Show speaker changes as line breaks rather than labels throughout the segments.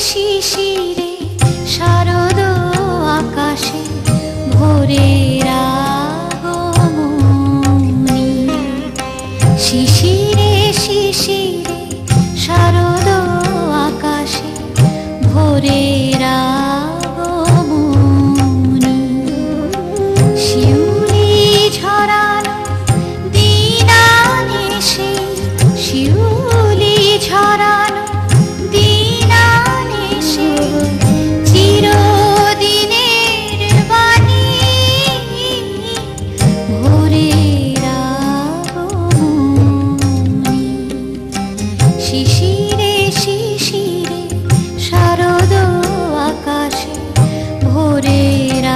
শিশিরে শারদ আকাশে ভোরের আগমনী। শিশিরে শিশিরে শারদ আকাশে ভোরের আগমনী। শিউলি ঝরানো দিন আনেছে, শিউলি ঝরানো দিন আনেছে, চিরদিনের বাণী ভোরের আগমনী। শিশিরে শিশিরে শারদ আকাশে ভোরের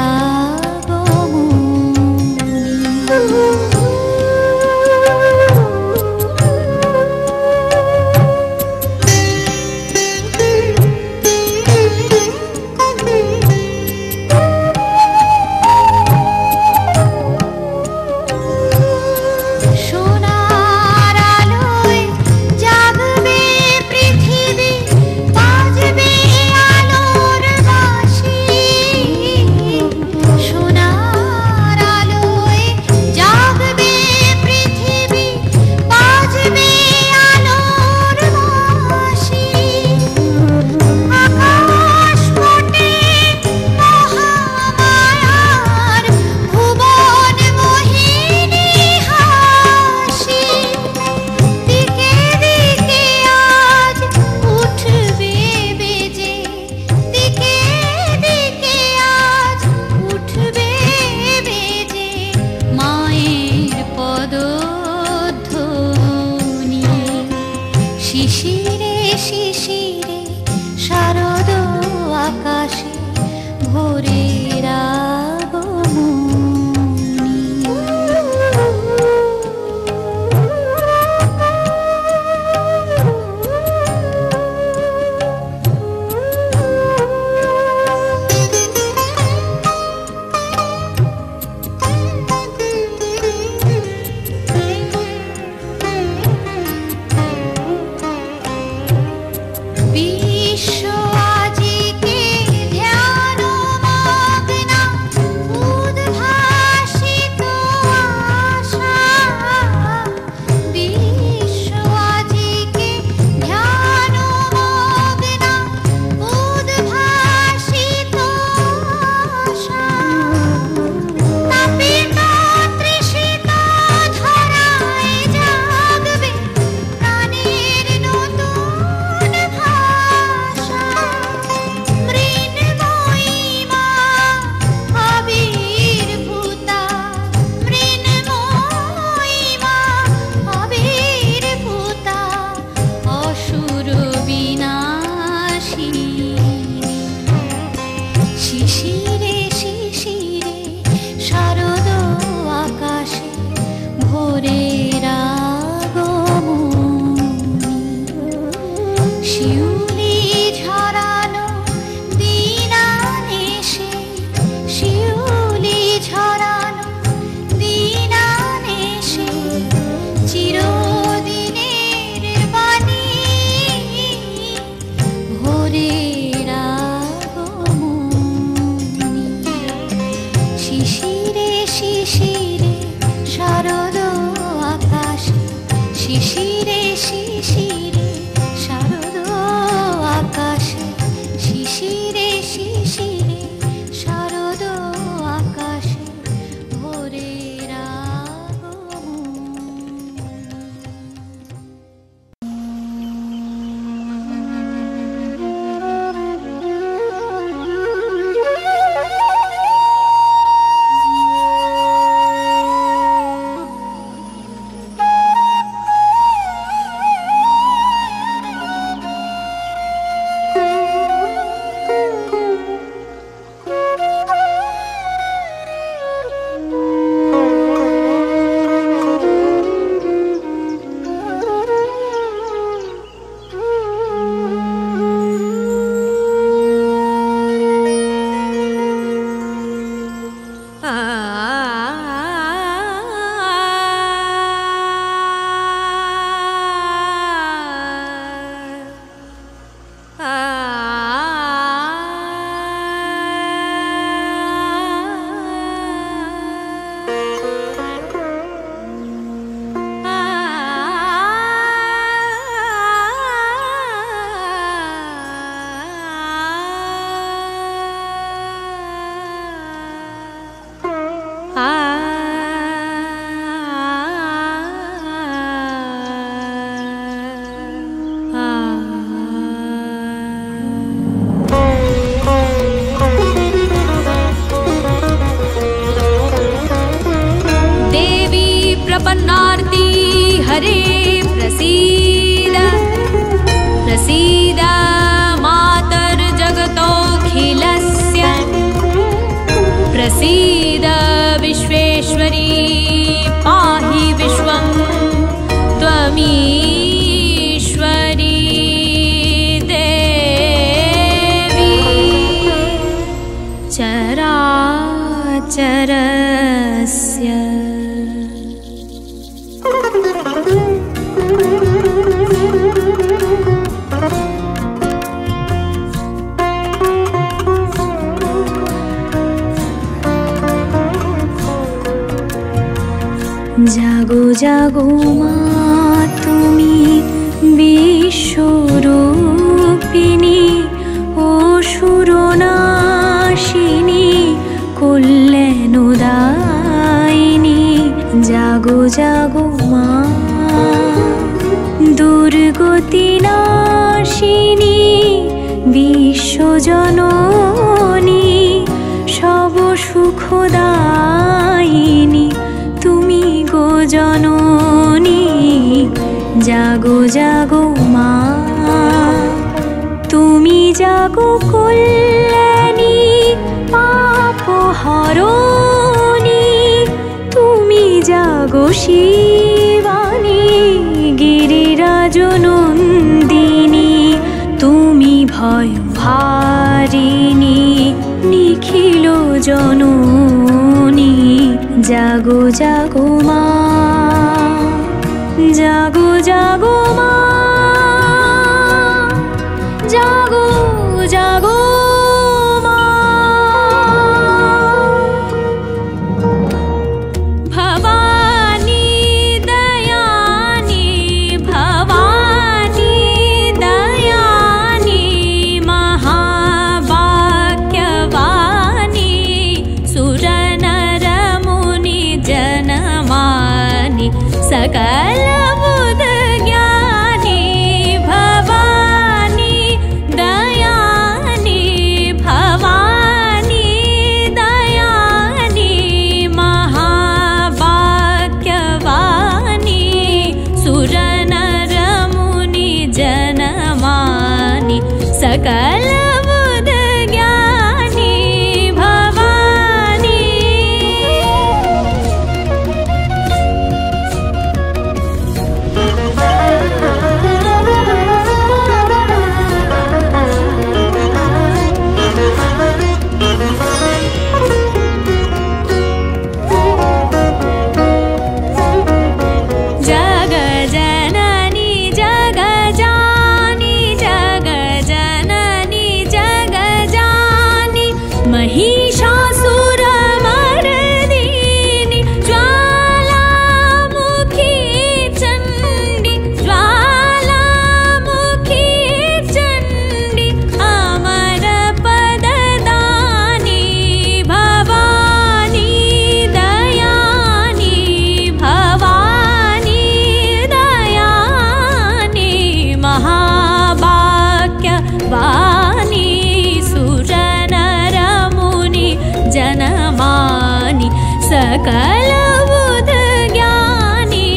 শিশিরে শিশিরে শারদ আকাশে ভোরের আগমনী। বিশ্ব আজিকে ধ্যান মগ্না উদ্ভাসিত আশা। বিশ্ব আজিকে ধ্যান মগ্না উদ্ভাসিত আশা। তাপিত তৃষিত ধরায় জাগবে প্রাণের নতুন ভাষা। মৃন্ময়ী মা আবির্ভূতা, মৃন্ময়ী মা আবির্ভূতা, অসুর বিনাশিনী। শিশিরে শিশিরে শারদ আকাশে ভোরের আগমনী। শিউলি ঝরানো দিন আনেছে, শিউলি ঝরানো দিন আনেছে, চিরদিনের বাণী ভোরের আগমনী। শিশিরে শিশিরে শারদ আকাশে
आर्ति हरे प्रसीद प्रसीद मातर्जगतोऽखिलस्य प्रसीद विश्वेश्वरी पाहि विश्वं त्वमीश्वरी देवी चराचरस्य জাগো জাগো মা তুমি বিশ্বরূপিণী অসুরনাশিনী কল্যাণদায়িনী জাগো জাগো মা দুর্গতি নাশিনী বিশ্বজননী সব সুখদায়িনী তুমি গো জননী জাগো জাগো মা তুমি জাগো কল্যাণী পাপহরণী তুমি জাগো শিবানী গিরিরাজনন্দিনী তুমি ভয়হারিণী নিখিল জননী জাগো জাগো মা জাগো জাগো মা জাগো জাগো মা ভবানী দয়ানি ভবানী দয়ানি মহাবাক্যবাণী সুরনর মুনি जनमानि सकल बुध ज्ञानी भवानी दयानी भवानी दयानी महावाक्यवाणी सुरनर मुनि जनमानि सकल बुध ज्ञानी भवानी जग जननी जग जानी जग जननी जग जानी महिषासुरमर्दिनी ज्वालामुखी चण्डी ज्वालामुखी चण्डी अमरपददानी भवानी दयानी भवानी दयानी महावाक्यवाणी सुरनर मुनि जनमानि सकल बुध ज्ञानी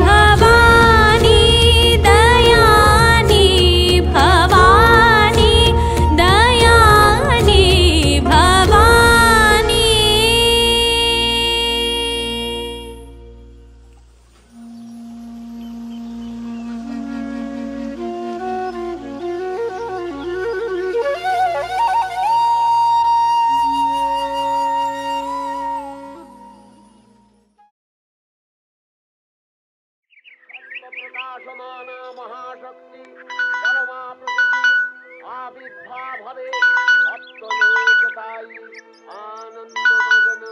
भवानी दयानी भवानी दयानी भवानी
प्रकाशमाना महाशक्ति परमा प्रकृति आविर्भावे सप्तलोकतायी आनंदमगन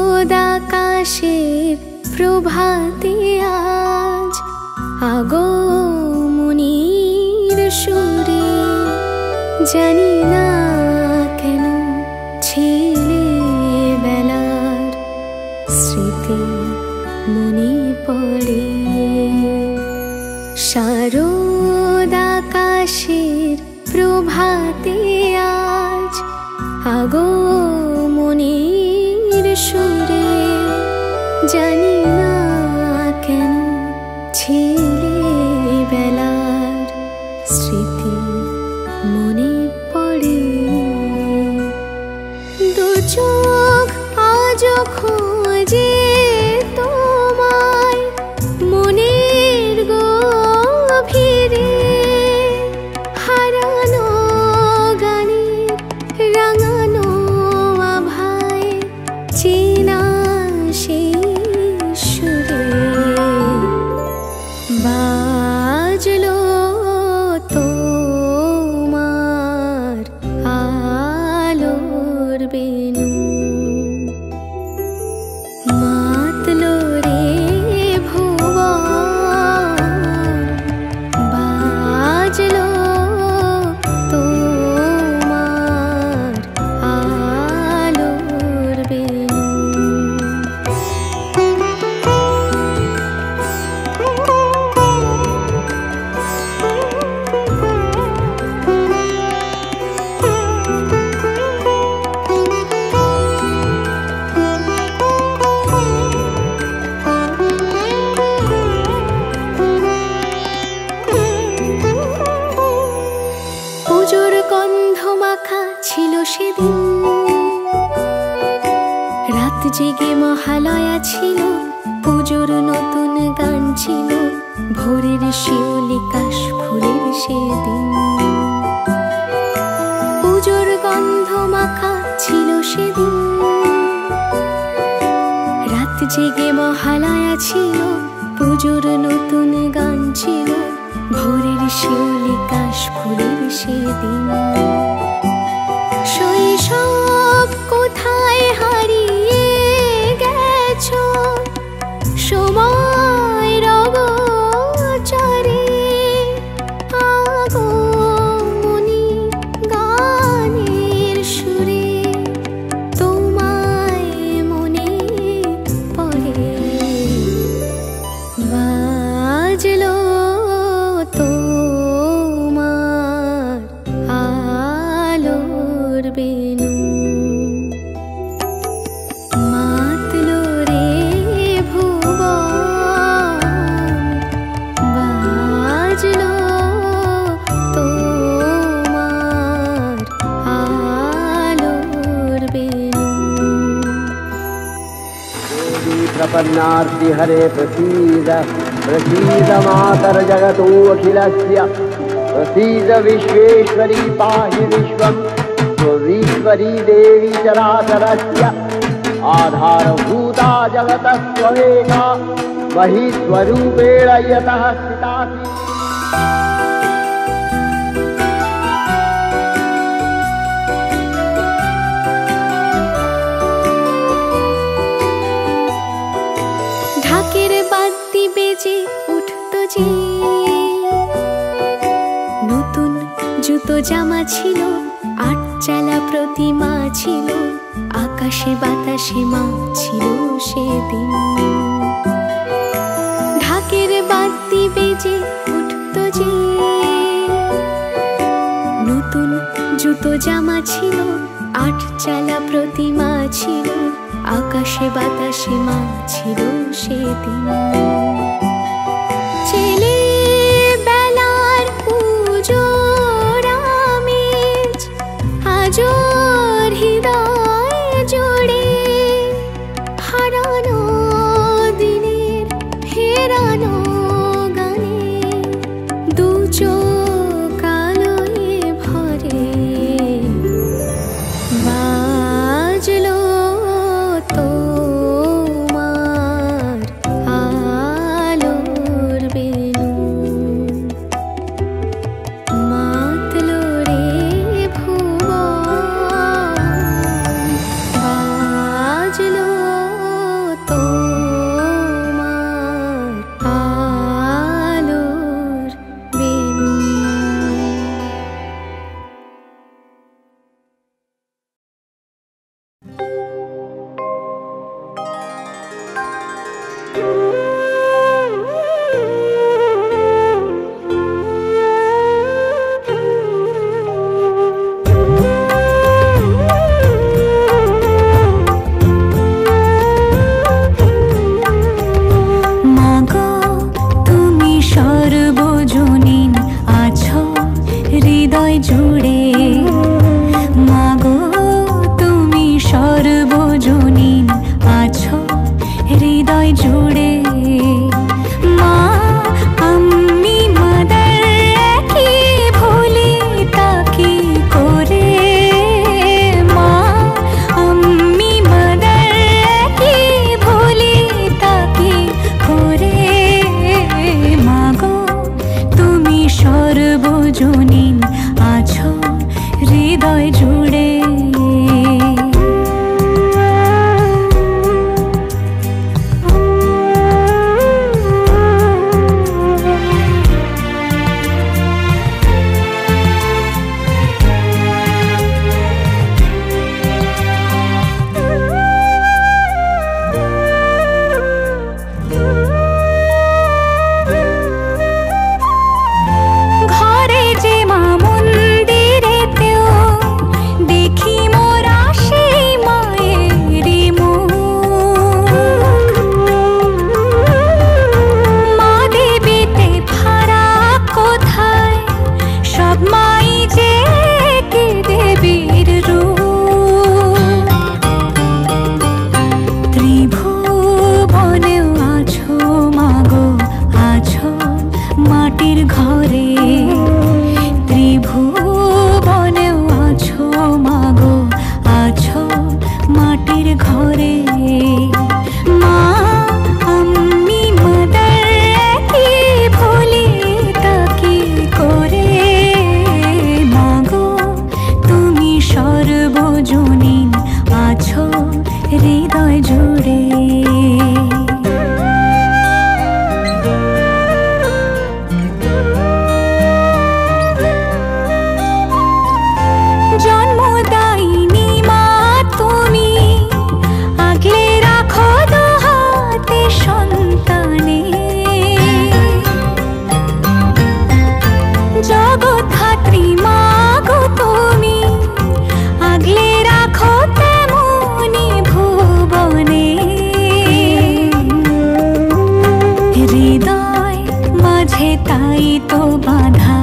শারদাকাশে প্রভাতে আজ আগমনীর সুরে জানি না কেন ছেলে বেলার স্মৃতি মনে পড়ে। শারদ আকাশের প্রভাতে আজ আগমনীর সুরে, জানি না কেন ছেলেবেলার স্মৃতি মনে পড়ে। দু চোখ আজ খোঁজে তোমায় মনের গভীরে, হারানো গানের রাঙানো আভায় চেনা সেই সুরে। বাজলো তোমার আলোর বেনু, মাতলো রে ভুবন, বাজলো তোমার আলোর বেনু। পুজোর গন্ধ মাখা ছিল সেদিন, রাত জেগে মহালয়া ছিল, পুজোর নতুন গান ছিল, ভোরের শিউলি কাশ ফুলের সেদিন। পুজোর গন্ধ মাখা ছিল সেদিন, রাত জেগে মহালয়া ছিল, পুজোর নতুন গান ছিল, ভোরের শিউলি কাশ ফুলের সেদিন। শৈশব কোথায় হারিয়ে গেছো সময়ের অগোচরে, আগমনী গানের সুরে তোমায় মনে পড়ে। বাজলো তোমার আলোর বেনু, মাতলো রে ভুবন, বাজলো তোমার আলোর বেনু।
देवी प्रपन्नार्ति हरे प्रसीद प्रसीद मातर जगतो अखिलस्य, प्रसीद विश्वेश्वरी पाहि विश्वं त्वमीश्वरी देवी चराचरस्य। आधारभूता जगतः त्वमेका महीस्वरूपेण यतः स्थितासि।
ঢাকের বাদ্যি বেজে উঠতো যে, নতুন জুতো জামা ছিল, আটচালা প্রতিমা ছিল, আকাশে বাতাসে মা ছিল সেদিন। ঢাকের বাদ্যি বেজে উঠতো যে, নতুন জুতো জামা ছিল, আটচালা প্রতিমা ছিল, আকাশে বাতাসে মা ছিল সেদিন। ছেলেবেলার পুজোর আমেজ আজও হৃদয় জুড়ে, হারানো দিনের ফেরানো গানে দু চোখ আলোয় ভরে। বাজলো তোমার সর্বজনীন আছো হৃদয় জুড়ে। মাটির ঘরে ত্রিভুবনেও আছো মাগো, আছো মাটির ঘরে। মা আমি মাদার কি ভুলি তাকি করে, মাগো তুমি সর্বজনীন আছো হৃদয় জুড়ে। জন্মদায়িনী মা তুমি আগলে রাখো দুহাতে সন্তানে, জগৎধাত্রী মা গো তুমি আগলে রাখো তেমনি ভুবনে। হৃদয় মাঝে তাই তো বাঁধা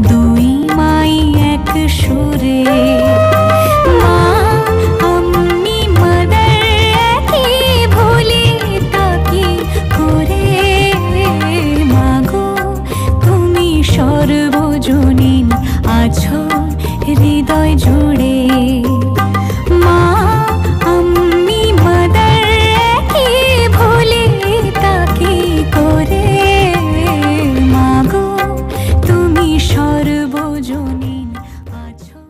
দুই মাই এক সুরে। মা আমি মাদার কি ভুলি তাকি করে, মাগো তুমি সর্বজনীন আছো হৃদয় জুড়ে। মা আমি মাদার কি ভুলি তাকি করে, মাগো তুমি সর্বজনীন আছো।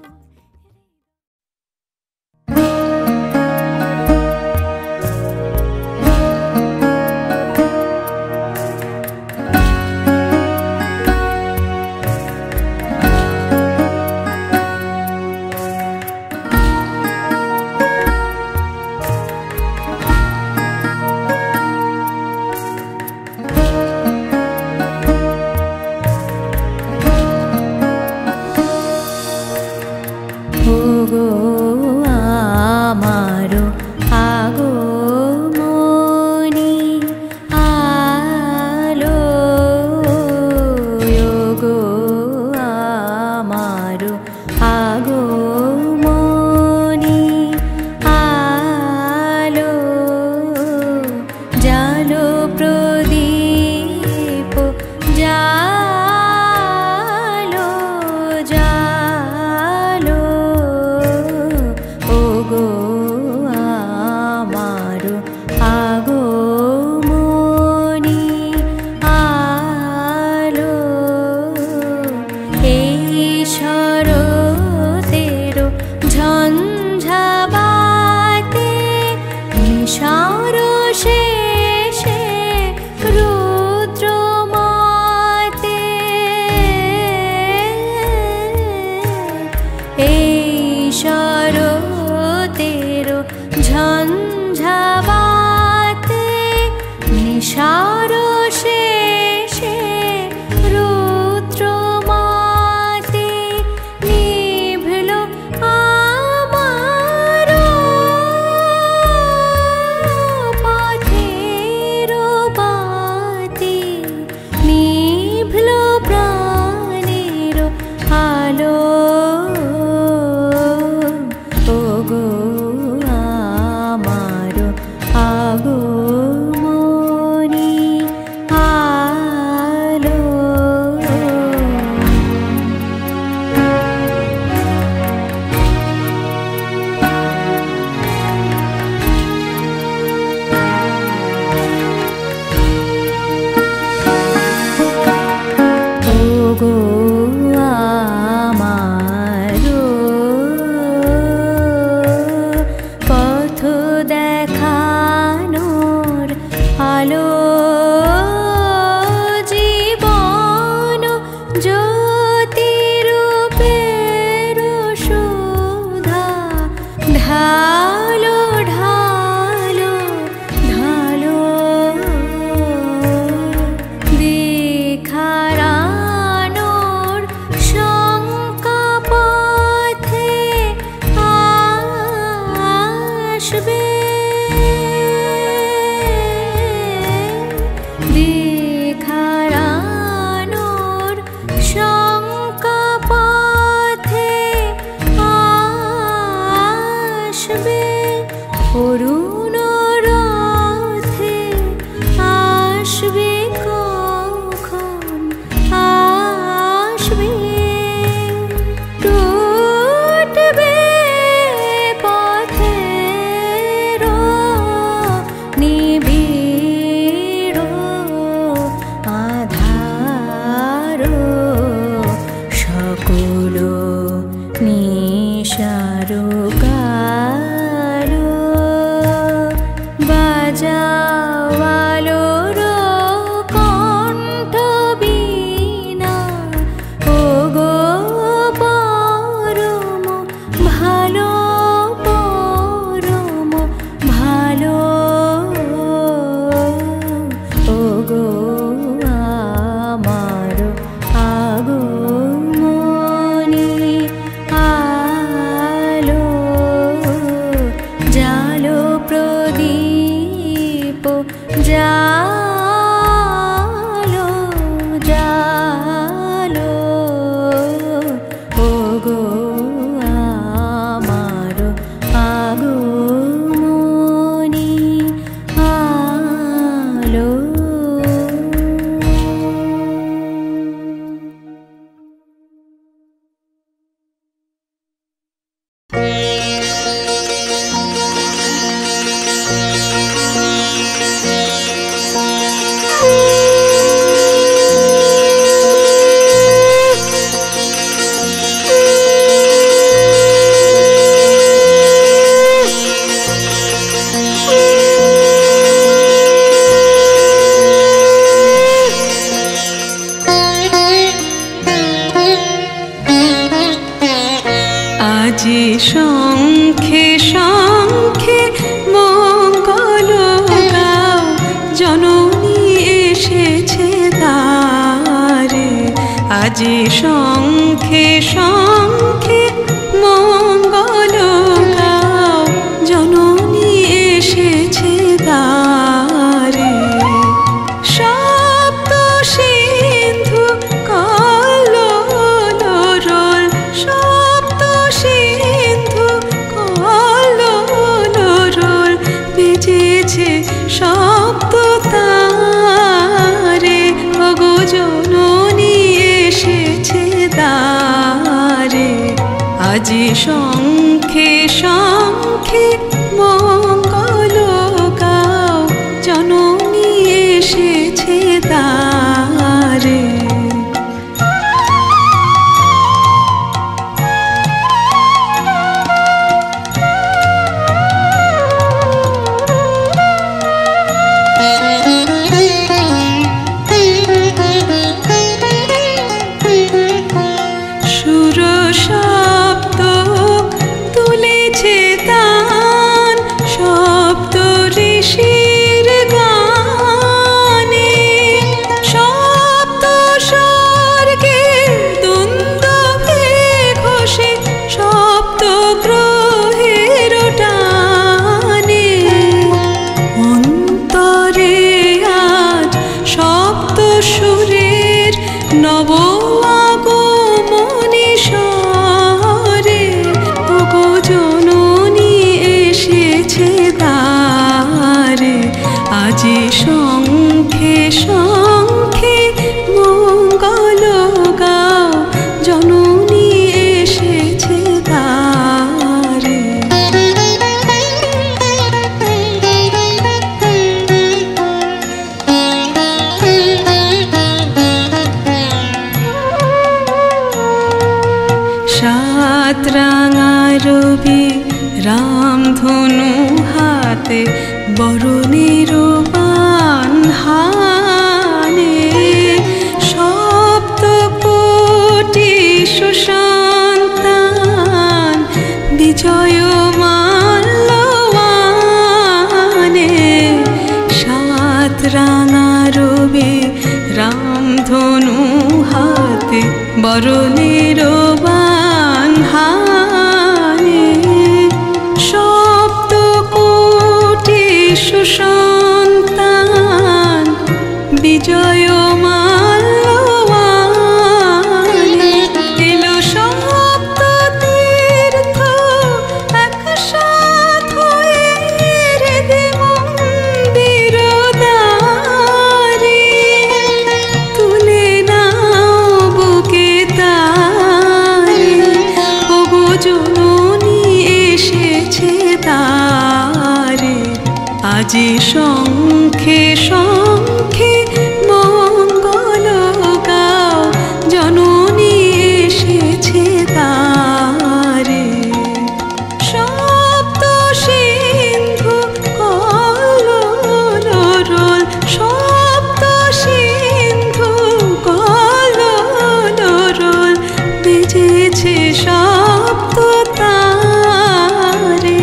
দেখার আলোর শঙ্কা পথে আসবে, অরুণ রথে আসবে, কখন আসবে, টুটবে পথের নিবিড় আধার, সকল নিশার কালো, বাজাও আলোর কণ্ঠ বীণা, ওগো পরম ভালো, পরম ভালো, ওগো আমার আগমনী আলো, জালো প্রদীপ, জালো জালো, ওগো আমার আগমনী আলো। আজি শঙ্খে শঙ্খে মঙ্গল গাও, জননী এসেছে দ্বারে, আজি শঙ্খে শঙ্খে মঙ্গল গাও, জননী এসেছে দ্বারে, সপ্ত সিন্ধু কল্লোল, সপ্ত সিন্ধু কল্লোল, বেজেছে সপ্ত তারে, ওগো জননী এসেছে দ্বারে, আজি শঙ্খে শঙ্খে মঙ্গল গাও, জননী এসেছে দ্বারে। সুর শব্দ তুলেছে তান, শব্দ ঋষির গানে, শব্দ স্বর্গে দুন্দুভে ঘোষে, শব্দ গ্রহের টানে, অন্তরে আজ শব্দ সুরের নব আগমনী স্বরে, ওগো জননী এসেছে দ্বারে, আজি শঙ্খে শঙ্খে মঙ্গল গাও, জননী এসেছে দ্বারে। সাত রাঙা রবি রামধনু হাতে, বরণের বান হানে, সপ্ত কোটি সুসন্তান বিজয় মাল্যবানে, সাত রাঙা রবি রামধনু হাতে, বরণের বান হানে, সপ্ত কোটি সুসন্তান
বিজয় মাল্যবানে এলো সপ্ত তীর্থ একসাথ হয়ে হৃদে মন্দির দ্বারে তুলে নাও বুকে তারে ওগো জননী এসেছে তারে আজি শঙ্খে শঙ্খে মঙ্গল গাও জননী এসেছে তারে সপ্ত সিন্ধু কল্লোল সপ্ত সিন্ধু কল্লোল বেজেছে সপ্ত তারে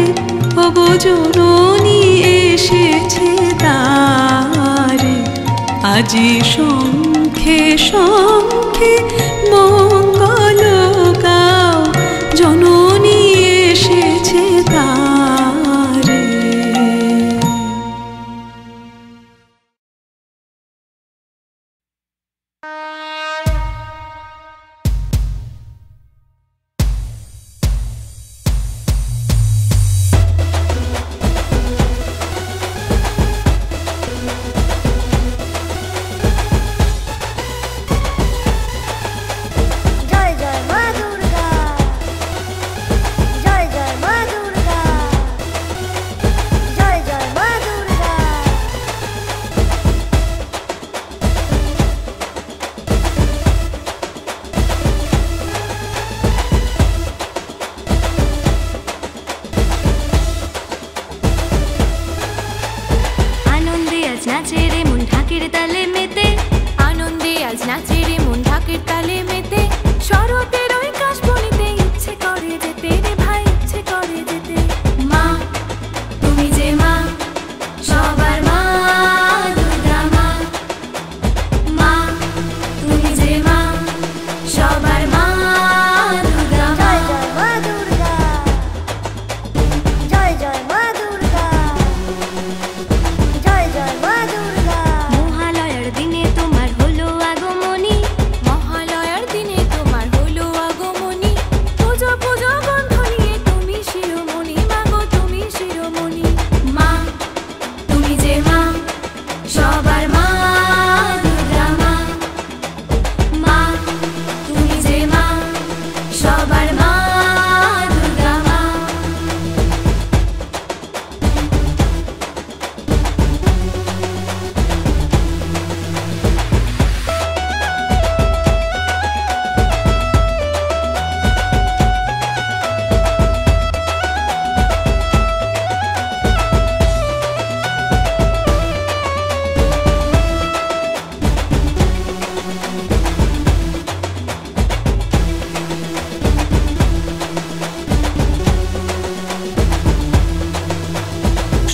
ওগো জননী এসেছে তারে আজি শঙ্খে শঙ্খে মঙ্গল গাও জননী এসেছে তারে।
জয় জয় মা দুর্গা, জয় জয় মা দুর্গা, জয় জয় মা দুর্গা।
আনন্দে আজ নাচে রে মন ঢাকের তালে মেতে, আনন্দে আজ নাচে রে মন ঢাকের তালে মেতে, শরতের ওই কাশবনিতে ইচ্ছে করে যেতে রে ভাই ইচ্ছে করে যেতে। মা তুমি যে মা সবার মা দুর্গা মা, মা তুমি যে মা সবার মা দুর্গা মা।
জয় জয় মা দুর্গা, জয় জয় মা দুর্গা, জয় জয় মা দুর্গা।
মহালয়ার দিনে তোমার হলো আগমনী, মহালয়ার দিনে তোমার হলো আগমনী, পুজো পুজো গন্ধ নিয়ে তুমি শিরোমণি মাগো তুমি শিরোমণি। মা তুমি যে মা সবার মা দুর্গা মা, মা তুমি যে মা সবার মা দুর্গা মা।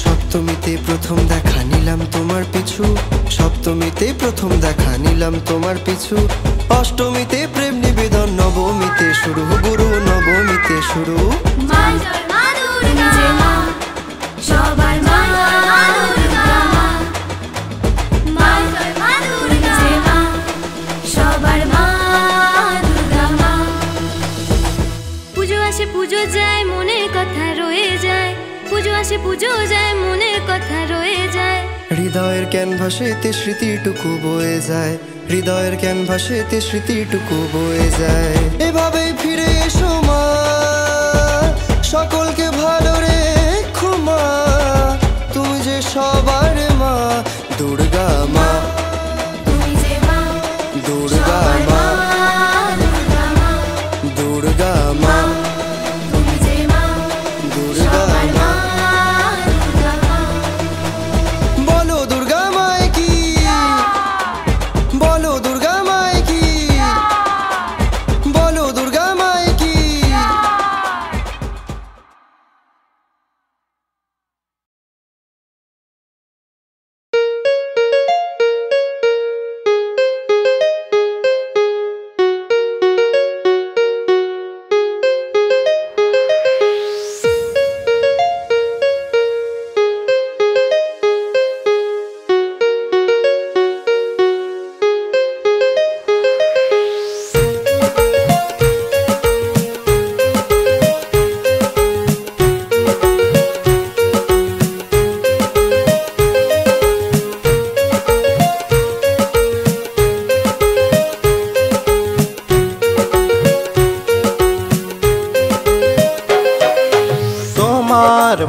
সপ্তমীতে প্রথম দেখা নিলাম তোমার পিছু, সপ্তমীতে প্রথম দেখা নিলাম তোমার পিছু, অষ্টমীতে প্রেম নিবেদন, নবমীতে শুরু গুরু, নবমীতে শুরু।
মা তুমি যে মা সবার মা দুর্গা মা, মা তুমি যে মা সবার মা দুর্গা মা। পুজো আসে পুজো যায় মনের কথা রয়ে যায়, পুজো আসে পুজো যায় মনের কথা রয়ে যায়।
হৃদয়ের ক্যানভাসেতে স্মৃতিটুকু বয়ে যায়, হৃদয়ের ক্যানভাসেতে স্মৃতিটুকু বয়ে যায়। এভাবেই ফিরে এসো মা, সকলকে ভালো রেখো মা, তুমি যে সবার মা দুর্গা মা,
তুমি যে মা
দুর্গা মা,
দুর্গা মা,
দুর্গা মা,
তুমি যে মা
দুর্গা মা।
দুর্গা মা।
বলো দুর্গা মায় কি, বলো দুর্গা মায় কি, বলো দুর্গা মায় কি।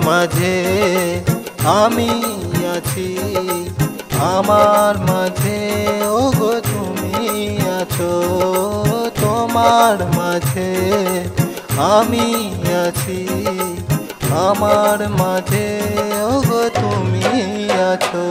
মাঝে আমি আছি, আমার মাঝে ওগো তুমি আছো, তোমার মাঝে আমি আছি, আমার মাঝে ওগো তুমি আছো।